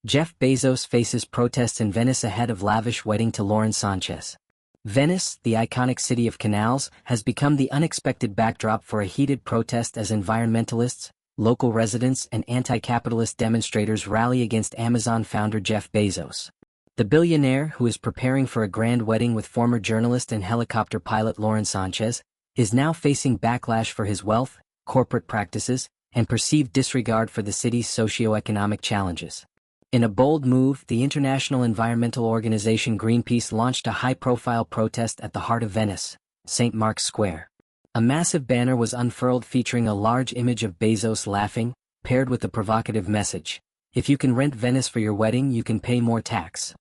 Jeff Bezos faces protests in Venice ahead of lavish wedding to Lauren Sanchez. Venice, the iconic city of canals, has become the unexpected backdrop for a heated protest as environmentalists, local residents and anti-capitalist demonstrators rally against Amazon founder Jeff Bezos. The billionaire, who is preparing for a grand wedding with former journalist and helicopter pilot Lauren Sanchez, is now facing backlash for his wealth, corporate practices, and perceived disregard for the city's socio-economic challenges. In a bold move, the international environmental organization Greenpeace launched a high-profile protest at the heart of Venice, St. Mark's Square. A massive banner was unfurled featuring a large image of Bezos laughing, paired with a provocative message: "If you can rent Venice for your wedding, you can pay more tax."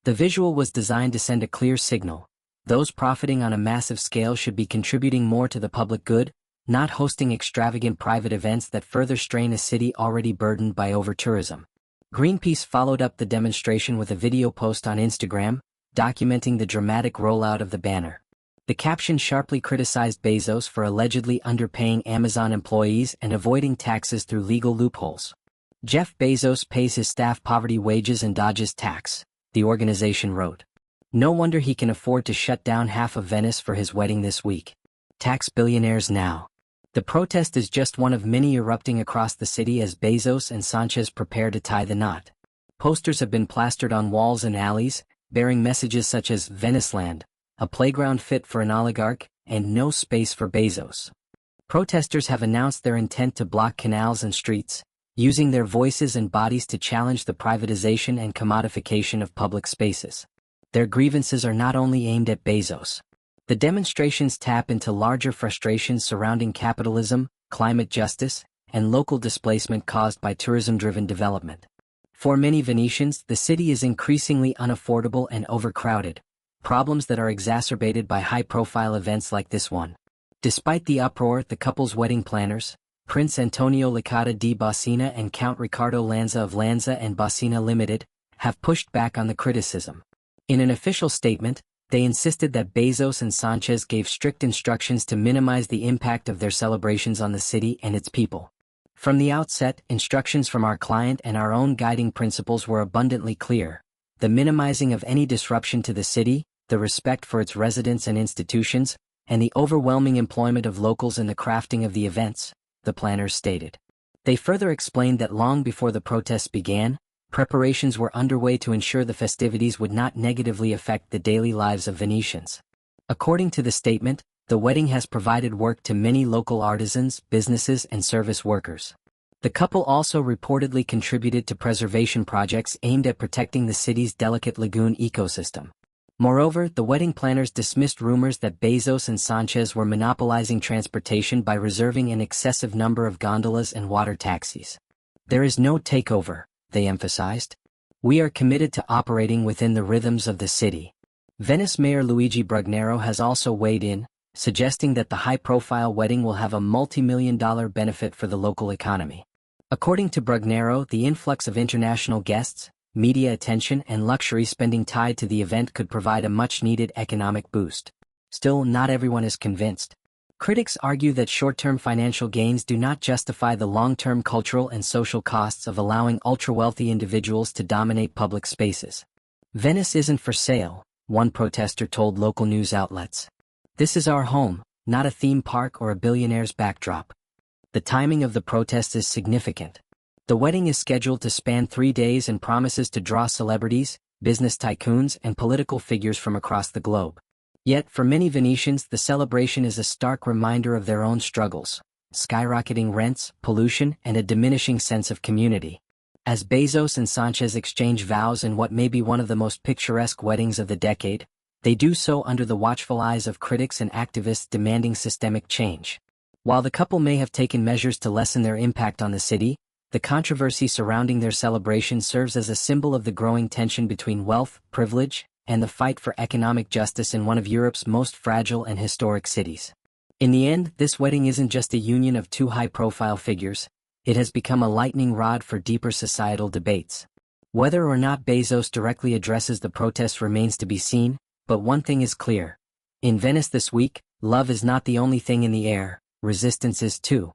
The visual was designed to send a clear signal: those profiting on a massive scale should be contributing more to the public good, not hosting extravagant private events that further strain a city already burdened by over-tourism. Greenpeace followed up the demonstration with a video post on Instagram, documenting the dramatic rollout of the banner. The caption sharply criticized Bezos for allegedly underpaying Amazon employees and avoiding taxes through legal loopholes. "Jeff Bezos pays his staff poverty wages and dodges tax," the organization wrote. "No wonder he can afford to shut down half of Venice for his wedding this week. Tax billionaires now." The protest is just one of many erupting across the city as Bezos and Sanchez prepare to tie the knot. Posters have been plastered on walls and alleys, bearing messages such as "Veniceland, a playground fit for an oligarch," and "No space for Bezos." Protesters have announced their intent to block canals and streets, using their voices and bodies to challenge the privatization and commodification of public spaces. Their grievances are not only aimed at Bezos. The demonstrations tap into larger frustrations surrounding capitalism, climate justice, and local displacement caused by tourism-driven development. For many Venetians, the city is increasingly unaffordable and overcrowded, problems that are exacerbated by high-profile events like this one. Despite the uproar, the couple's wedding planners, Prince Antonio Licata di Bossina and Count Riccardo Lanza of Lanza and Bossina Limited, have pushed back on the criticism. In an official statement, they insisted that Bezos and Sanchez gave strict instructions to minimize the impact of their celebrations on the city and its people. From the outset, instructions from our client and our own guiding principles were abundantly clear: the minimizing of any disruption to the city, the respect for its residents and institutions, and the overwhelming employment of locals in the crafting of the events, the planners stated. They further explained that long before the protests began, preparations were underway to ensure the festivities would not negatively affect the daily lives of Venetians. According to the statement, the wedding has provided work to many local artisans, businesses, and service workers. The couple also reportedly contributed to preservation projects aimed at protecting the city's delicate lagoon ecosystem. Moreover, the wedding planners dismissed rumors that Bezos and Sanchez were monopolizing transportation by reserving an excessive number of gondolas and water taxis. "There is no takeover," they emphasized. "We are committed to operating within the rhythms of the city." Venice Mayor Luigi Brugnero has also weighed in, suggesting that the high-profile wedding will have a multi-million-dollar benefit for the local economy. According to Brugnero, the influx of international guests, media attention and luxury spending tied to the event could provide a much-needed economic boost. Still, not everyone is convinced. Critics argue that short-term financial gains do not justify the long-term cultural and social costs of allowing ultra-wealthy individuals to dominate public spaces. "Venice isn't for sale," one protester told local news outlets. "This is our home, not a theme park or a billionaire's backdrop." The timing of the protest is significant. The wedding is scheduled to span 3 days and promises to draw celebrities, business tycoons, and political figures from across the globe. Yet, for many Venetians, the celebration is a stark reminder of their own struggles: skyrocketing rents, pollution, and a diminishing sense of community. As Bezos and Sanchez exchange vows in what may be one of the most picturesque weddings of the decade, they do so under the watchful eyes of critics and activists demanding systemic change. While the couple may have taken measures to lessen their impact on the city, the controversy surrounding their celebration serves as a symbol of the growing tension between wealth, privilege, and the fight for economic justice in one of Europe's most fragile and historic cities. In the end, this wedding isn't just a union of two high-profile figures, it has become a lightning rod for deeper societal debates. Whether or not Bezos directly addresses the protests remains to be seen, but one thing is clear. In Venice this week, love is not the only thing in the air, resistance is too.